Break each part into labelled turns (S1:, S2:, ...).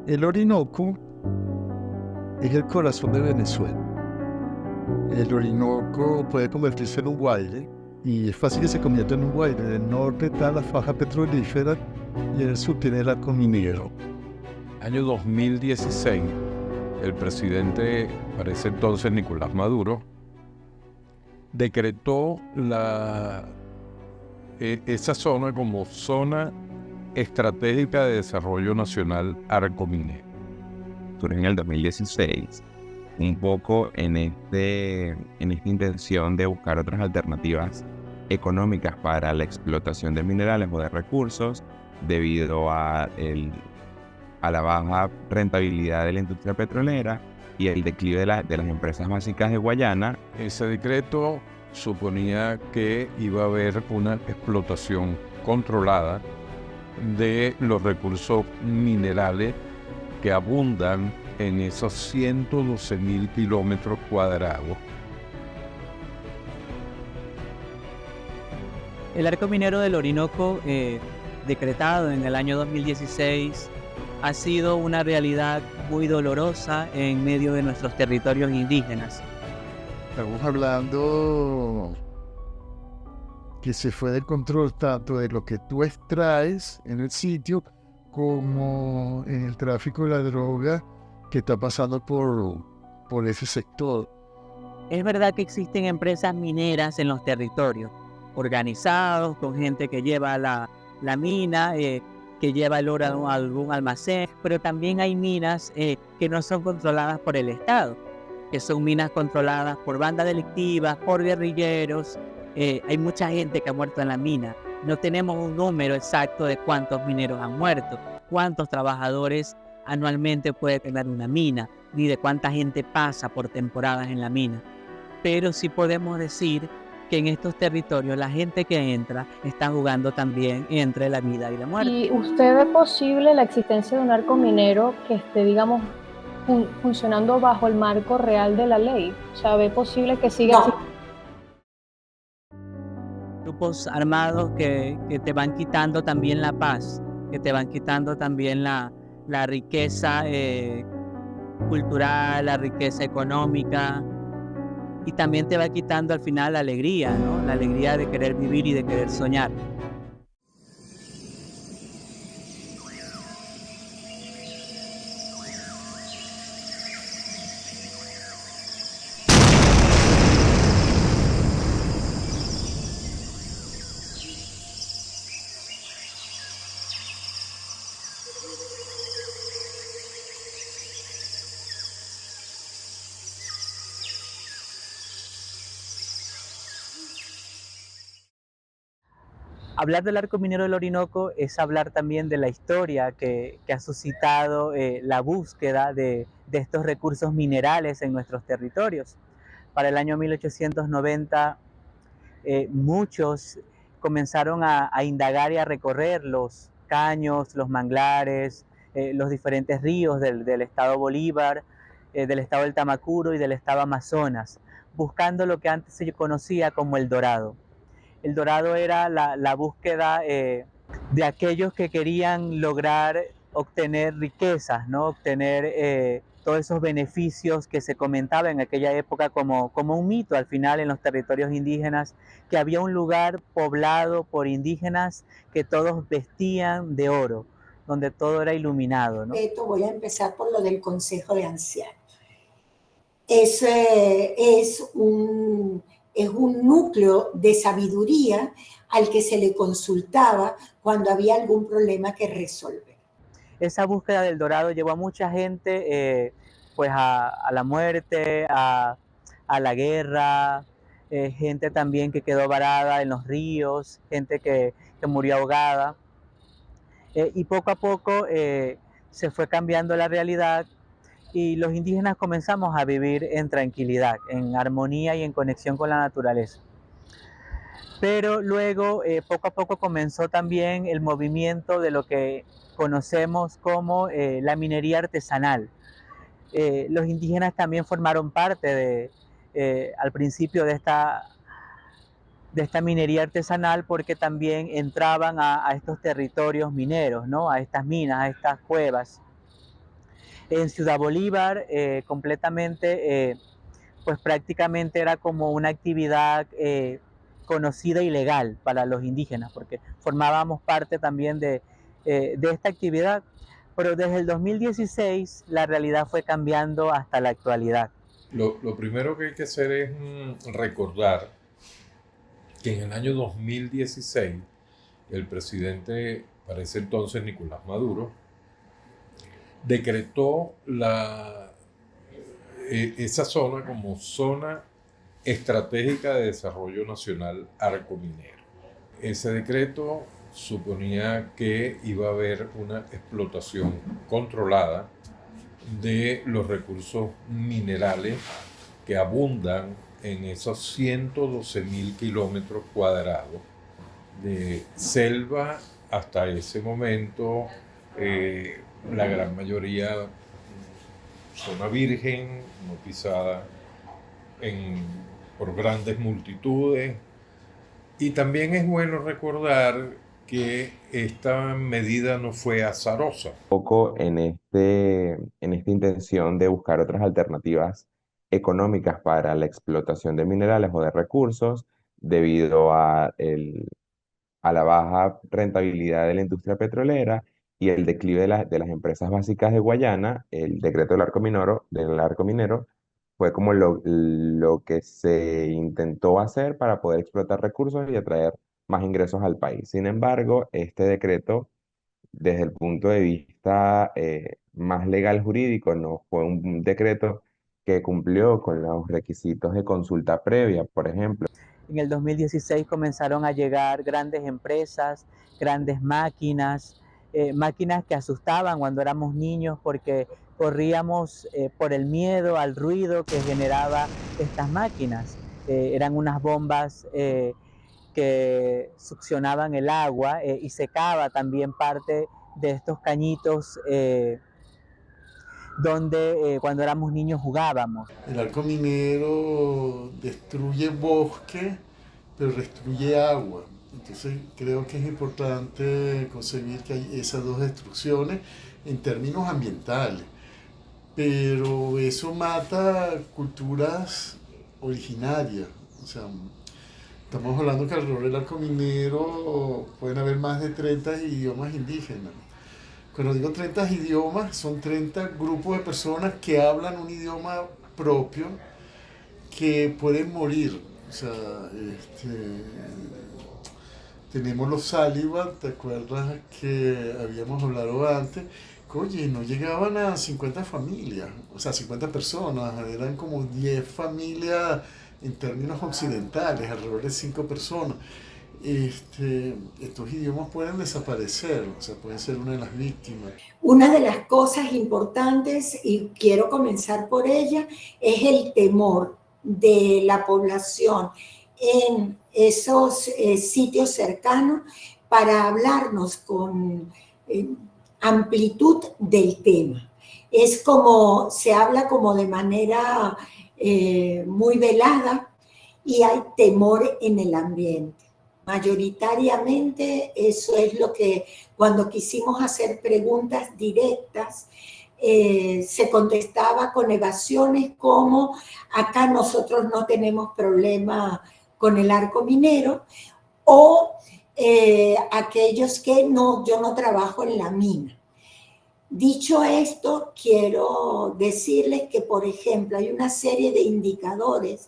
S1: El Orinoco es el corazón de Venezuela. El Orinoco puede convertirse en un Guaire y es fácil que se convierta en un Guaire. En el norte está la faja petrolífera y en el sur tiene el arco minero.
S2: Año 2016, el presidente, para ese entonces Nicolás Maduro, decretó esa zona como zona estratégica de desarrollo nacional arcominero.
S3: En el 2016, un poco en esta intención de buscar otras alternativas económicas para la explotación de minerales o de recursos debido a la baja rentabilidad de la industria petrolera y el declive de las empresas básicas de Guayana.
S2: Ese decreto suponía que iba a haber una explotación controlada de los recursos minerales que abundan en esos 112.000 kilómetros cuadrados.
S4: El arco minero del Orinoco, decretado en el año 2016, ha sido una realidad muy dolorosa en medio de nuestros territorios indígenas.
S1: Estamos hablando que se fue del control tanto de lo que tú extraes en el sitio como en el tráfico de la droga que está pasando por ese sector.
S4: Es verdad que existen empresas mineras en los territorios, organizados, con gente que lleva la mina, que lleva el oro a algún almacén, pero también hay minas que no son controladas por el Estado, que son minas controladas por bandas delictivas, por guerrilleros. Hay mucha gente que ha muerto en la mina. No tenemos un número exacto de cuántos mineros han muerto, cuántos trabajadores anualmente puede tener una mina, ni de cuánta gente pasa por temporadas en la mina. Pero sí podemos decir que en estos territorios la gente que entra está jugando también entre la vida y la muerte.
S5: ¿Y usted ve posible la existencia de un arco minero que esté, digamos, funcionando bajo el marco real de la ley? O sea, ¿ve posible que siga así?
S4: Grupos armados que te van quitando también la paz, que te van quitando también la riqueza cultural, la riqueza económica, y también te va quitando al final la alegría, ¿no? La alegría de querer vivir y de querer soñar. Hablar del arco minero del Orinoco es hablar también de la historia que ha suscitado la búsqueda de estos recursos minerales en nuestros territorios. Para el año 1890, muchos comenzaron a indagar y a recorrer los caños, los manglares, los diferentes ríos del estado Bolívar, del estado del Tamacuro y del estado Amazonas, buscando lo que antes se conocía como el Dorado. El Dorado era la búsqueda de aquellos que querían lograr obtener riquezas, ¿no? Obtener todos esos beneficios que se comentaba en aquella época como un mito al final en los territorios indígenas, que había un lugar poblado por indígenas que todos vestían de oro, donde todo era iluminado, ¿no?
S6: Voy a empezar por lo del Consejo de Ancianos. Es un núcleo de sabiduría al que se le consultaba cuando había algún problema que resolver.
S4: Esa búsqueda del Dorado llevó a mucha gente pues a la muerte, a la guerra, gente también que quedó varada en los ríos, gente que murió ahogada. Y poco a poco se fue cambiando la realidad y los indígenas comenzamos a vivir en tranquilidad, en armonía y en conexión con la naturaleza. Pero luego, poco a poco comenzó también el movimiento de lo que conocemos como la minería artesanal. Los indígenas también formaron parte al principio de esta minería artesanal porque también entraban a estos territorios mineros, ¿no? A estas minas, a estas cuevas. En Ciudad Bolívar, completamente, pues prácticamente era como una actividad conocida y legal para los indígenas, porque formábamos parte también de esta actividad. Pero desde el 2016 la realidad fue cambiando hasta la actualidad.
S2: Lo primero que hay que hacer es recordar que en el año 2016 el presidente, para ese entonces Nicolás Maduro, decretó esa zona como zona estratégica de desarrollo nacional Arco Minero. Ese decreto suponía que iba a haber una explotación controlada de los recursos minerales que abundan en esos 112.000 kilómetros cuadrados de selva hasta ese momento, la gran mayoría zona virgen, no pisada por grandes multitudes. Y también es bueno recordar que esta medida no fue azarosa.
S3: Poco en esta intención de buscar otras alternativas económicas para la explotación de minerales o de recursos debido a la baja rentabilidad de la industria petrolera y el declive de las empresas básicas de Guayana. El decreto del arco minero fue como lo que se intentó hacer para poder explotar recursos y atraer más ingresos al país. Sin embargo, este decreto, desde el punto de vista más legal jurídico, no fue un decreto que cumplió con los requisitos de consulta previa, por ejemplo.
S4: En el 2016 comenzaron a llegar grandes empresas, grandes máquinas, máquinas que asustaban cuando éramos niños porque corríamos por el miedo al ruido que generaba estas máquinas. Eran unas bombas que succionaban el agua y secaba también parte de estos cañitos donde cuando éramos niños jugábamos.
S1: El arco minero destruye bosque, pero destruye agua. Entonces creo que es importante concebir que hay esas dos destrucciones en términos ambientales. Pero eso mata culturas originarias. O sea, estamos hablando que alrededor del arco minero pueden haber más de 30 idiomas indígenas. Cuando digo 30 idiomas, son 30 grupos de personas que hablan un idioma propio que pueden morir. O sea, tenemos los Sáliva, ¿te acuerdas que habíamos hablado antes? Oye, no llegaban a 50 familias, o sea, 50 personas, eran como 10 familias en términos occidentales, alrededor de 5 personas. Estos idiomas pueden desaparecer, o sea, pueden ser una de las víctimas.
S6: Una de las cosas importantes, y quiero comenzar por ella, es el temor de la población en esos sitios cercanos para hablarnos con amplitud del tema. Es como, se habla como de manera muy velada y hay temor en el ambiente. Mayoritariamente eso es lo que cuando quisimos hacer preguntas directas se contestaba con evasiones como acá nosotros no tenemos problema con el arco minero o aquellos que no, yo no trabajo en la mina. Dicho esto, quiero decirles que, por ejemplo, hay una serie de indicadores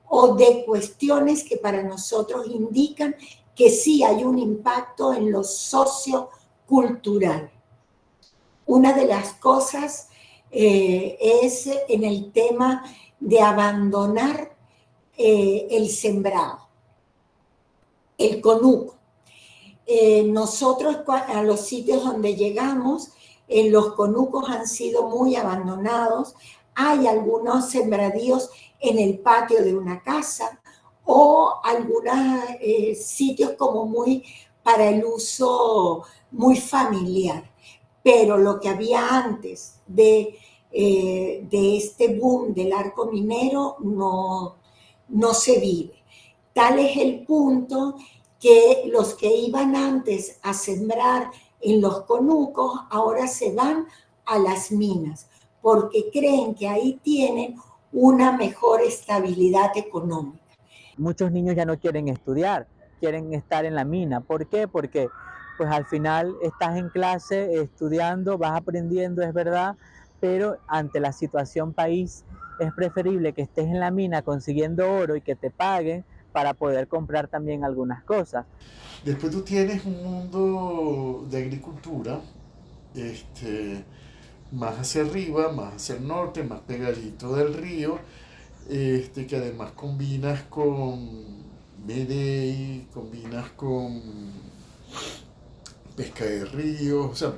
S6: o de cuestiones que para nosotros indican que sí hay un impacto en lo sociocultural. Una de las cosas es en el tema de abandonar el sembrado, el conuco. Nosotros a los sitios donde llegamos, los conucos han sido muy abandonados. Hay algunos sembradíos en el patio de una casa o algunos sitios como muy para el uso muy familiar. Pero lo que había antes de este boom del arco minero no se vive. Tal es el punto que los que iban antes a sembrar en los conucos ahora se van a las minas, porque creen que ahí tienen una mejor estabilidad económica.
S4: Muchos niños ya no quieren estudiar, quieren estar en la mina. ¿Por qué? Porque pues al final estás en clase estudiando, vas aprendiendo, es verdad, pero ante la situación país es preferible que estés en la mina consiguiendo oro y que te paguen para poder comprar también algunas cosas.
S1: Después tú tienes un mundo de agricultura, más hacia arriba, más hacia el norte, más pegadito del río, que además combinas con Medellín, combinas con pesca de ríos, o sea,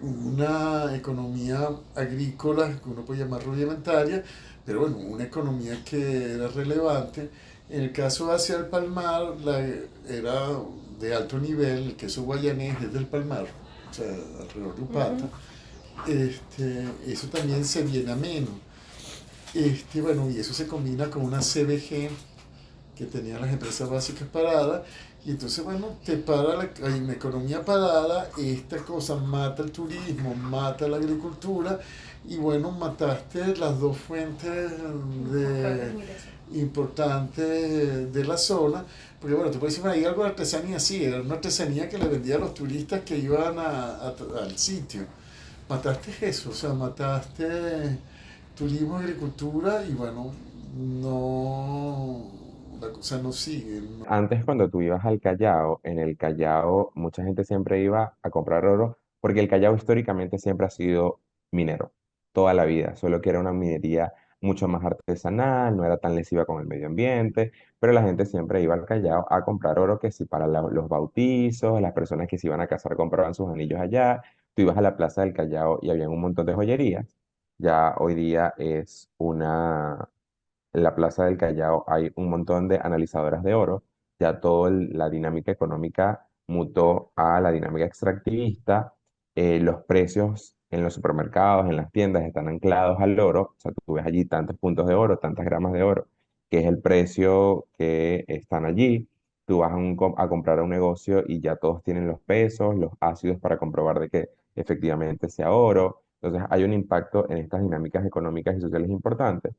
S1: una economía agrícola que uno puede llamar rudimentaria, pero bueno, una economía que era relevante. En el caso hacia el Palmar, era de alto nivel, el queso guayanés es del Palmar, o sea, alrededor de Upata. Eso también se viene ameno. Bueno, y eso se combina con una CBG que tenían las empresas básicas paradas, y entonces, bueno, hay una economía parada, esta cosa mata el turismo, mata la agricultura, y bueno, mataste las dos fuentes importantes de la zona, porque bueno, tú puedes decir, hay algo de artesanía, sí, era una artesanía que le vendía a los turistas que iban al sitio. Mataste eso, o sea, mataste turismo, agricultura, y bueno, no, la cosa no sigue. No.
S3: Antes, cuando tú ibas al Callao, en el Callao mucha gente siempre iba a comprar oro porque el Callao históricamente siempre ha sido minero, toda la vida, solo que era una minería mucho más artesanal, no era tan lesiva con el medio ambiente, pero la gente siempre iba al Callao a comprar oro, que si para los bautizos, las personas que se iban a casar compraban sus anillos allá, tú ibas a la plaza del Callao y había un montón de joyerías. Ya hoy día es una en la Plaza del Callao hay un montón de analizadoras de oro. Ya toda la dinámica económica mutó a la dinámica extractivista. Los precios en los supermercados, en las tiendas, están anclados al oro. O sea, tú ves allí tantos puntos de oro, tantas gramas de oro, que es el precio que están allí. Tú vas a comprar a un negocio y ya todos tienen los pesos, los ácidos para comprobar de que efectivamente sea oro. Entonces hay un impacto en estas dinámicas económicas y sociales importantes.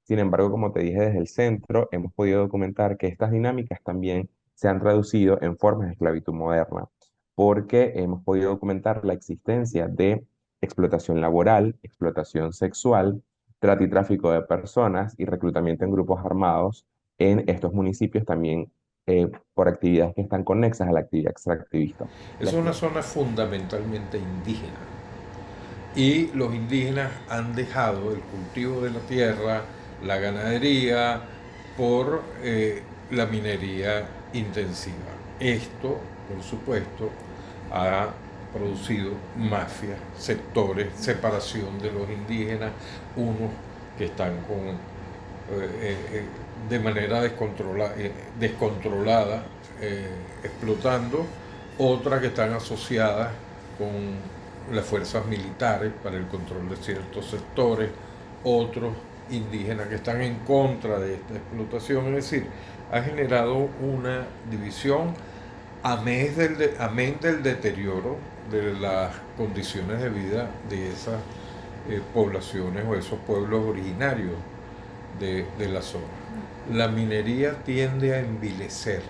S3: Sin embargo, como te dije, desde el centro hemos podido documentar que estas dinámicas también se han traducido en formas de esclavitud moderna, porque hemos podido documentar la existencia de explotación laboral, explotación sexual, trata y tráfico de personas y reclutamiento en grupos armados en estos municipios también por actividades que están conexas a la actividad extractivista.
S2: Es una zona fundamentalmente indígena y los indígenas han dejado el cultivo de la tierra, la ganadería, por la minería intensiva. Esto, por supuesto, ha producido mafias, sectores, separación de los indígenas, unos que están de manera descontrolada explotando, otras que están asociadas con las fuerzas militares para el control de ciertos sectores, otros indígenas que están en contra de esta explotación. Es decir, ha generado una división amén del deterioro de las condiciones de vida de esas poblaciones o esos pueblos originarios de la zona. La minería tiende a envilecer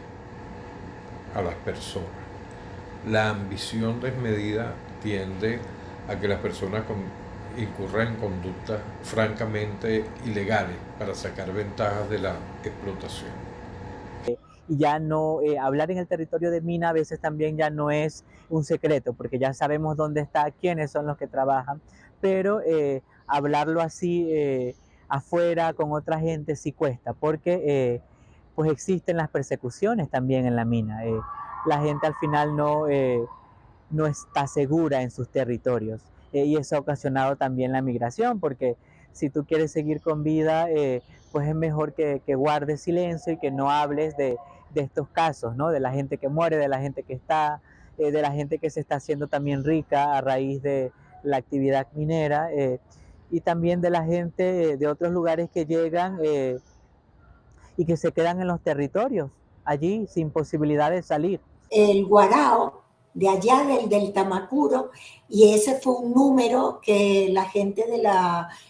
S2: a las personas. La ambición desmedida tiende a que las personas incurran en conductas francamente ilegales para sacar ventajas de la explotación.
S4: Y ya no, hablar en el territorio de mina a veces también ya no es un secreto, porque ya sabemos dónde está, quiénes son los que trabajan, pero hablarlo así afuera con otra gente sí cuesta, porque pues existen las persecuciones también en la mina. La gente al final no está segura en sus territorios, y eso ha ocasionado también la migración, porque si tú quieres seguir con vida, pues es mejor que guardes silencio y que no hables de estos casos, ¿no? De la gente que muere, de la gente que está, de la gente que se está haciendo también rica a raíz de la actividad minera, y también de la gente de otros lugares que llegan y que se quedan en los territorios, allí sin posibilidad de salir.
S6: El Guarao de allá del Tamacuro, y ese fue un número que la gente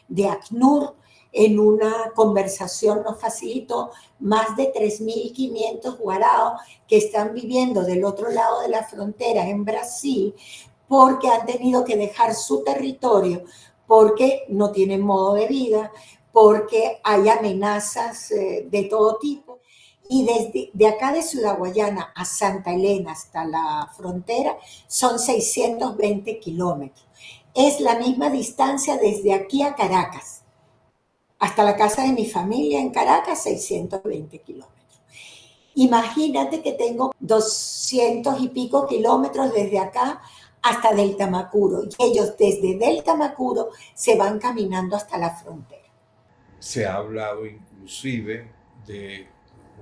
S6: de ACNUR en una conversación nos facilitó, más de 3.500 guaraos que están viviendo del otro lado de la frontera en Brasil, porque han tenido que dejar su territorio, porque no tienen modo de vida, porque hay amenazas de todo tipo. Y desde de acá de Ciudad Guayana a Santa Elena hasta la frontera son 620 kilómetros. Es la misma distancia desde aquí a Caracas. Hasta la casa de mi familia en Caracas, 620 kilómetros. Imagínate que tengo 200 y pico kilómetros desde acá hasta del Tamacuro. Y ellos desde del Tamacuro se van caminando hasta la frontera.
S2: Se ha hablado inclusive de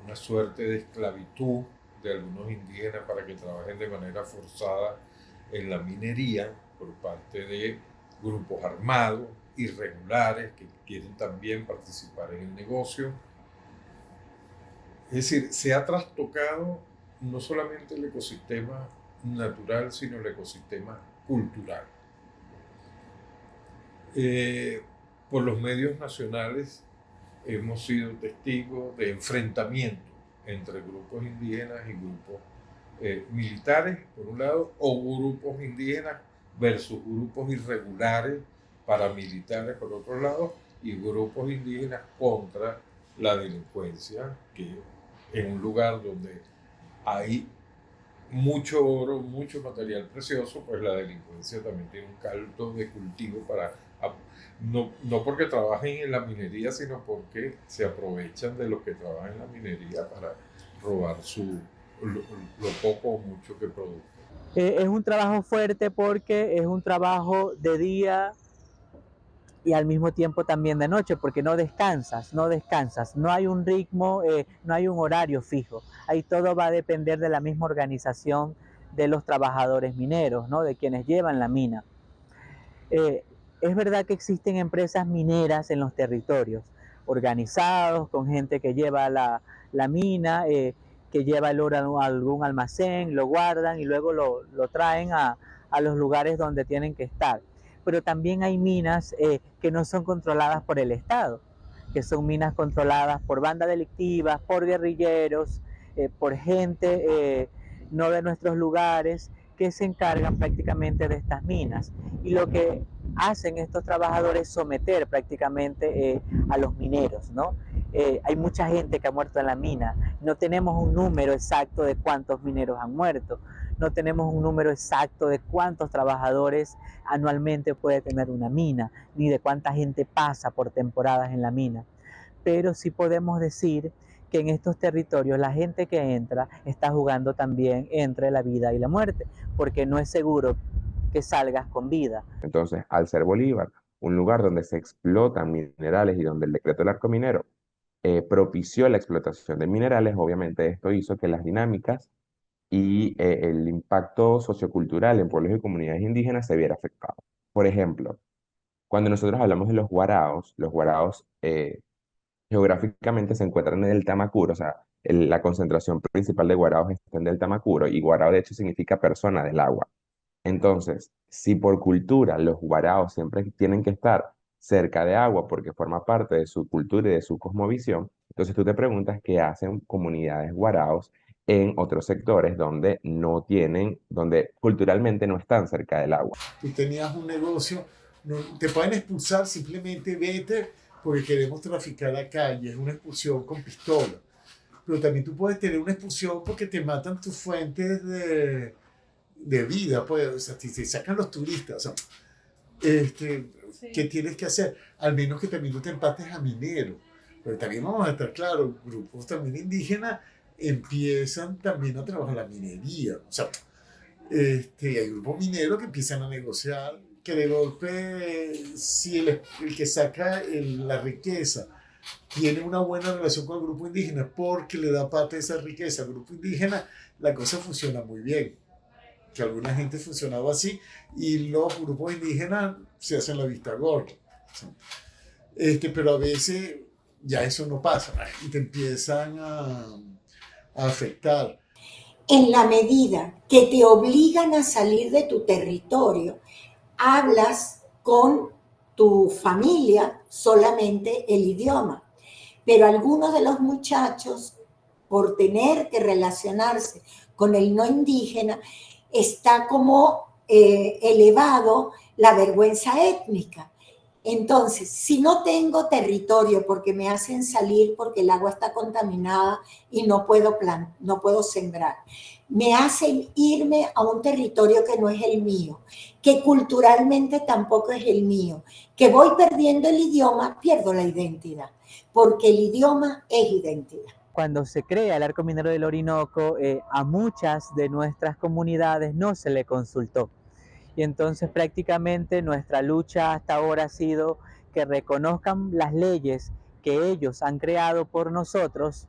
S2: una suerte de esclavitud de algunos indígenas para que trabajen de manera forzada en la minería por parte de grupos armados, irregulares, que quieren también participar en el negocio. Es decir, se ha trastocado no solamente el ecosistema natural, sino el ecosistema cultural. Por los medios nacionales hemos sido testigos de enfrentamientos entre grupos indígenas y grupos militares, por un lado, o grupos indígenas versus grupos irregulares paramilitares, por otro lado, y grupos indígenas contra la delincuencia, que en un lugar donde hay mucho oro, mucho material precioso, pues la delincuencia también tiene un caldo de cultivo para, no porque trabajen en la minería, sino porque se aprovechan de los que trabajan en la minería para robar lo poco o mucho que producen.
S4: Es un trabajo fuerte porque es un trabajo de día y al mismo tiempo también de noche, porque no descansas, no hay un ritmo, no hay un horario fijo. Ahí todo va a depender de la misma organización de los trabajadores mineros, ¿no? De quienes llevan la mina. Es verdad que existen empresas mineras en los territorios, organizados, con gente que lleva la mina, que lleva el oro a algún almacén, lo guardan y luego lo traen a los lugares donde tienen que estar. Pero también hay minas que no son controladas por el Estado, que son minas controladas por bandas delictivas, por guerrilleros, por gente no de nuestros lugares, que se encargan prácticamente de estas minas. Y lo que hacen estos trabajadores es someter prácticamente a los mineros, ¿no? Hay mucha gente que ha muerto en la mina. No tenemos un número exacto de cuántos mineros han muerto. No tenemos un número exacto de cuántos trabajadores anualmente puede tener una mina, ni de cuánta gente pasa por temporadas en la mina. Pero sí podemos decir que en estos territorios la gente que entra está jugando también entre la vida y la muerte, porque no es seguro que salgas con vida.
S3: Entonces, al ser Bolívar un lugar donde se explotan minerales y donde el decreto del arco minero propició la explotación de minerales, obviamente esto hizo que las dinámicas y el impacto sociocultural en pueblos y comunidades indígenas se viera afectado. Por ejemplo, cuando nosotros hablamos de los guaraos geográficamente se encuentran en el Tamacuro, o sea, la concentración principal de guaraos está en el Tamacuro, y guarao de hecho significa persona del agua. Entonces, si por cultura los guaraos siempre tienen que estar cerca de agua porque forma parte de su cultura y de su cosmovisión, entonces tú te preguntas qué hacen comunidades guaraos en otros sectores donde no tienen, donde culturalmente no están cerca del agua.
S1: Tú tenías un negocio, no, te pueden expulsar, simplemente vete porque queremos traficar acá, y es una expulsión con pistola. Pero también tú puedes tener una expulsión porque te matan tus fuentes de vida, pues, o sea, te sacan los turistas, o sea,
S5: Sí.
S1: ¿qué tienes que hacer? Al menos que también no te empates a minero. Pero también vamos a estar claros, grupos también indígenas empiezan también a trabajar la minería. O sea, hay grupos mineros que empiezan a negociar, que de golpe, si el que saca la riqueza tiene una buena relación con el grupo indígena porque le da parte de esa riqueza al grupo indígena, la cosa funciona muy bien. Que alguna gente funcionaba así y los grupos indígenas se hacen la vista gorda. Pero a veces ya eso no pasa y te empiezan a afectar.
S6: En la medida que te obligan a salir de tu territorio, hablas con tu familia solamente el idioma. Pero algunos de los muchachos, por tener que relacionarse con el no indígena, está como elevado la vergüenza étnica. Entonces, si no tengo territorio porque me hacen salir porque el agua está contaminada y no puedo sembrar, me hacen irme a un territorio que no es el mío, que culturalmente tampoco es el mío, que voy perdiendo el idioma, pierdo la identidad, porque el idioma es identidad.
S4: Cuando se crea el Arco Minero del Orinoco, a muchas de nuestras comunidades no se le consultó. Y entonces prácticamente nuestra lucha hasta ahora ha sido que reconozcan las leyes que ellos han creado por nosotros,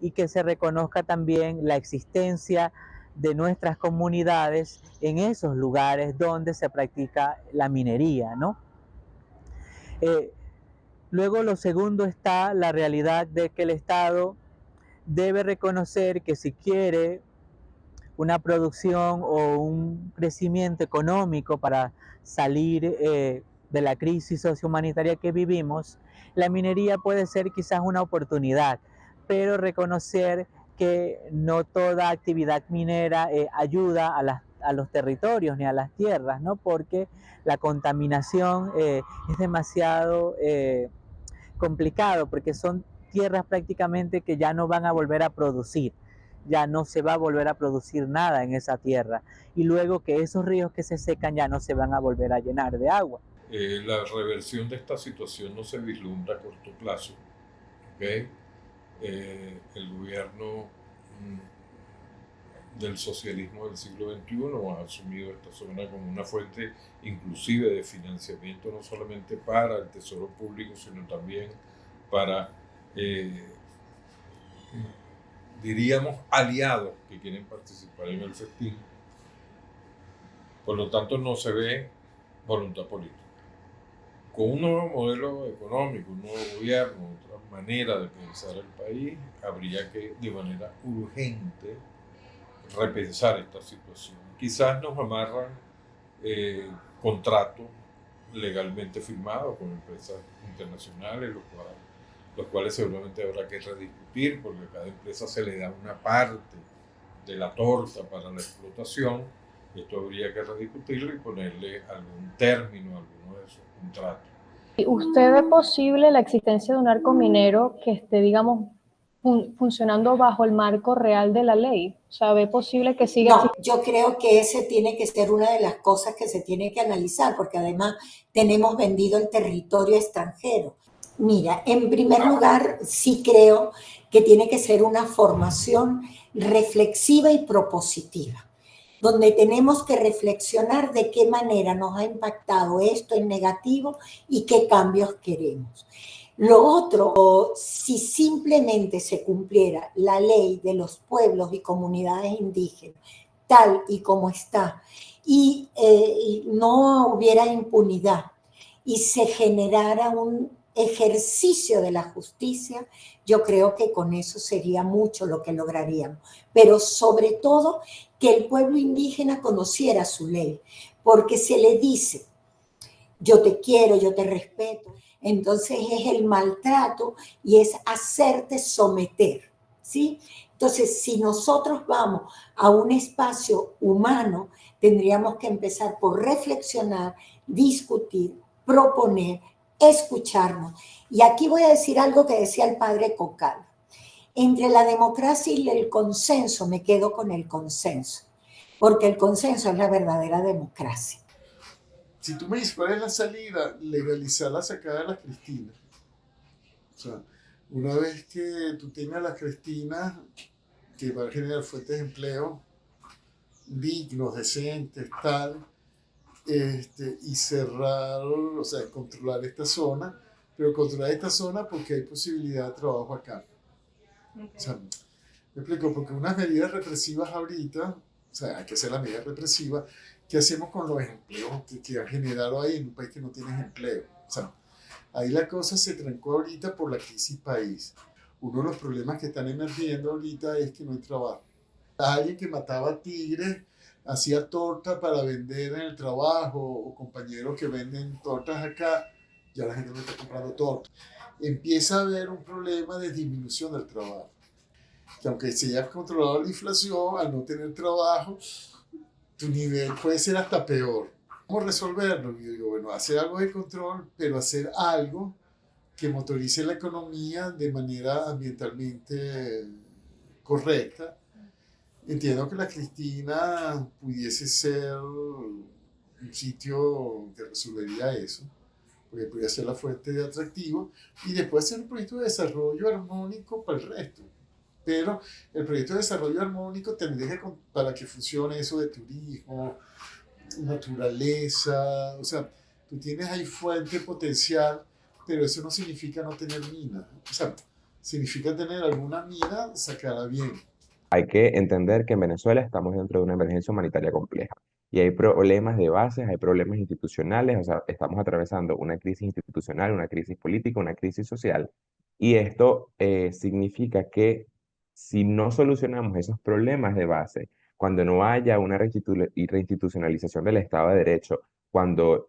S4: y que se reconozca también la existencia de nuestras comunidades en esos lugares donde se practica la minería, ¿no? Luego lo segundo está la realidad de que el Estado debe reconocer que si quiere una producción o un crecimiento económico para salir de la crisis sociohumanitaria que vivimos, la minería puede ser quizás una oportunidad, pero reconocer que no toda actividad minera ayuda a los territorios ni a las tierras, ¿no? Porque la contaminación es demasiado complicado, porque son tierras prácticamente que ya no van a volver a producir, ya no se va a volver a producir nada en esa tierra, y luego que esos ríos que se secan ya no se van a volver a llenar de agua.
S2: La reversión de esta situación no se vislumbra a corto plazo. ¿Okay? El gobierno del socialismo del siglo XXI ha asumido esta zona como una fuente inclusive de financiamiento, no solamente para el tesoro público, sino también para, diríamos, aliados que quieren participar en el festín. Por lo tanto, no se ve voluntad política. Con un nuevo modelo económico, un nuevo gobierno, otra manera de pensar el país, habría que de manera urgente repensar esta situación. Quizás nos amarran contratos legalmente firmados con empresas internacionales, los cuales seguramente habrá que rediscutir, porque a cada empresa se le da una parte de la torta para la explotación. Esto habría que rediscutirlo y ponerle algún término a alguno de esos contratos.
S5: ¿Usted ve posible la existencia de un arco minero que esté, digamos, funcionando bajo el marco real de la ley? O sea, ¿ve posible que siga?
S6: No, yo creo que ese tiene que ser una de las cosas que se tiene que analizar, porque además tenemos vendido el territorio extranjero. Mira, en primer lugar, sí creo que tiene que ser una formación reflexiva y propositiva, donde tenemos que reflexionar de qué manera nos ha impactado esto en negativo y qué cambios queremos. Lo otro, si simplemente se cumpliera la ley de los pueblos y comunidades indígenas, tal y como está, y no hubiera impunidad y se generara un ejercicio de la justicia, yo creo que con eso sería mucho lo que lograríamos. Pero sobre todo que el pueblo indígena conociera su ley, porque se le dice, yo te quiero, yo te respeto. Entonces es el maltrato y es hacerte someter, ¿sí? Entonces, si nosotros vamos a un espacio humano, tendríamos que empezar por reflexionar, discutir, proponer, escucharnos. Y aquí voy a decir algo que decía el padre Cocal. Entre la democracia y el consenso, me quedo con el consenso, porque el consenso es la verdadera democracia.
S1: Si tú me dices cuál es la salida, legalizar la sacada de las cristinas. O sea, una vez que tú tengas las cristinas, que van a generar fuentes de empleo dignos, decentes, tal, y cerrar, o sea, controlar esta zona, pero controlar esta zona porque hay posibilidad de trabajo acá. Okay. O sea, me explico, porque unas medidas represivas ahorita, o sea, hay que hacer las medidas represivas. ¿Qué hacemos con los empleos que han generado ahí en un país que no tiene empleo? O sea, ahí la cosa se trancó ahorita por la crisis país. Uno de los problemas que están emergiendo ahorita es que no hay trabajo. Alguien que mataba tigres hacía torta para vender en el trabajo, o compañeros que venden tortas acá, ya la gente no está comprando tortas. Empieza a haber un problema de disminución del trabajo. Que aunque se haya controlado la inflación, al no tener trabajo, tu nivel puede ser hasta peor. ¿Cómo resolverlo? Y yo digo, bueno, hacer algo de control, pero hacer algo que motorice la economía de manera ambientalmente correcta. Entiendo que la Cristina pudiese ser un sitio que resolvería eso, porque podría ser la fuente de atractivo, y después hacer un proyecto de desarrollo armónico para el resto. Pero el proyecto de desarrollo armónico tendría que, para que funcione eso de turismo, naturaleza, o sea, tú tienes ahí fuente potencial, pero eso no significa no tener mina. O sea, significa tener alguna mina sacada bien.
S3: Hay que entender que en Venezuela estamos dentro de una emergencia humanitaria compleja y hay problemas de bases, hay problemas institucionales, o sea, estamos atravesando una crisis institucional, una crisis política, una crisis social, y esto significa que si no solucionamos esos problemas de base, cuando no haya una reinstitucionalización del Estado de Derecho, cuando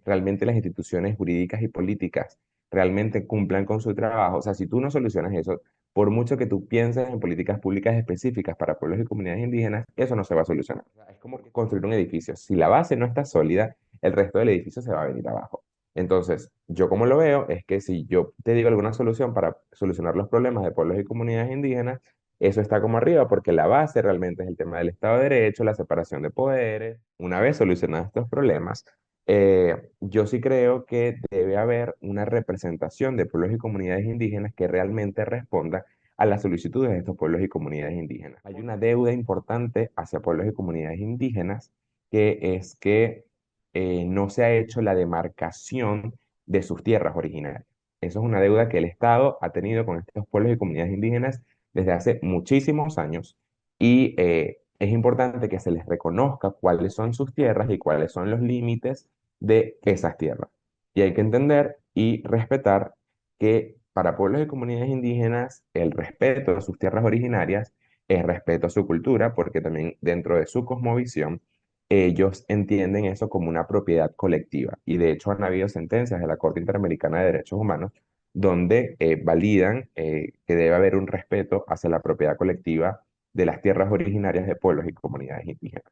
S3: realmente las instituciones jurídicas y políticas realmente cumplan con su trabajo, o sea, si tú no solucionas eso, por mucho que tú pienses en políticas públicas específicas para pueblos y comunidades indígenas, eso no se va a solucionar. O sea, es como construir un edificio. Si la base no está sólida, el resto del edificio se va a venir abajo. Entonces, yo como lo veo es que si yo te digo alguna solución para solucionar los problemas de pueblos y comunidades indígenas, eso está como arriba porque la base realmente es el tema del Estado de Derecho, la separación de poderes. Una vez solucionados estos problemas, yo sí creo que debe haber una representación de pueblos y comunidades indígenas que realmente responda a las solicitudes de estos pueblos y comunidades indígenas. Hay una deuda importante hacia pueblos y comunidades indígenas que es que no se ha hecho la demarcación de sus tierras originarias. Eso es una deuda que el Estado ha tenido con estos pueblos y comunidades indígenas desde hace muchísimos años y es importante que se les reconozca cuáles son sus tierras y cuáles son los límites de esas tierras. Y hay que entender y respetar que para pueblos y comunidades indígenas el respeto a sus tierras originarias es respeto a su cultura, porque también dentro de su cosmovisión ellos entienden eso como una propiedad colectiva. Y de hecho han habido sentencias de la Corte Interamericana de Derechos Humanos donde validan que debe haber un respeto hacia la propiedad colectiva de las tierras originarias de pueblos y comunidades indígenas.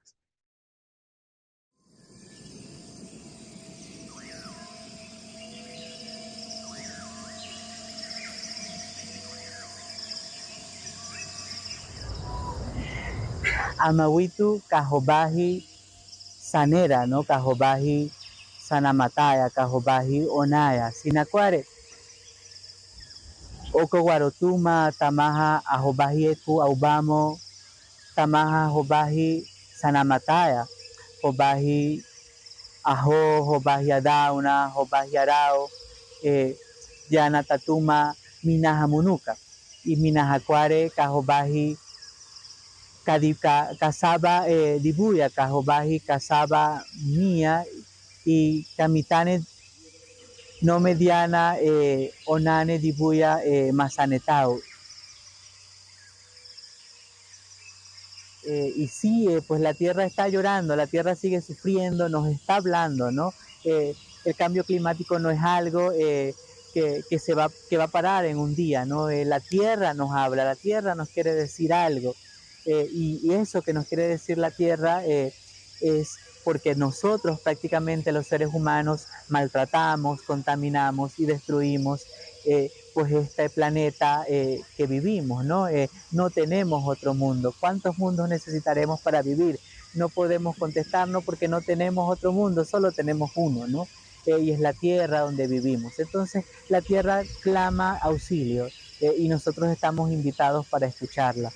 S4: Amawitu Kajobaji Sanera, ¿no? Kajobaji Sanamataya, Kajobaji Onaya, Sinacuare, Oko Guarotuma, Tamaja Ajobaji Eku Aubamo, Tamaja Ajobaji Sanamataya, Jobaji Ajo, Jobaji Adauna, Jobaji Arao, Yana Tatuma, Minajamunuka, y Minajacuare, Kajobaji Kasaba Dibuya, Kajobaji Kasaba Mia y Kamitane no mediana Onane Dibuya Masanetao. Y sí, pues la Tierra está llorando, la Tierra sigue sufriendo, nos está hablando, ¿no? El cambio climático no es algo que va a parar en un día, ¿no? La Tierra nos habla, la Tierra nos quiere decir algo. Y eso que nos quiere decir la Tierra es porque nosotros prácticamente los seres humanos maltratamos, contaminamos y destruimos pues este planeta que vivimos, ¿no? No tenemos otro mundo. ¿Cuántos mundos necesitaremos para vivir? No podemos contestarnos porque no tenemos otro mundo, solo tenemos uno, ¿no? Y es la tierra donde vivimos. Entonces la tierra clama auxilio y nosotros estamos invitados para escucharla.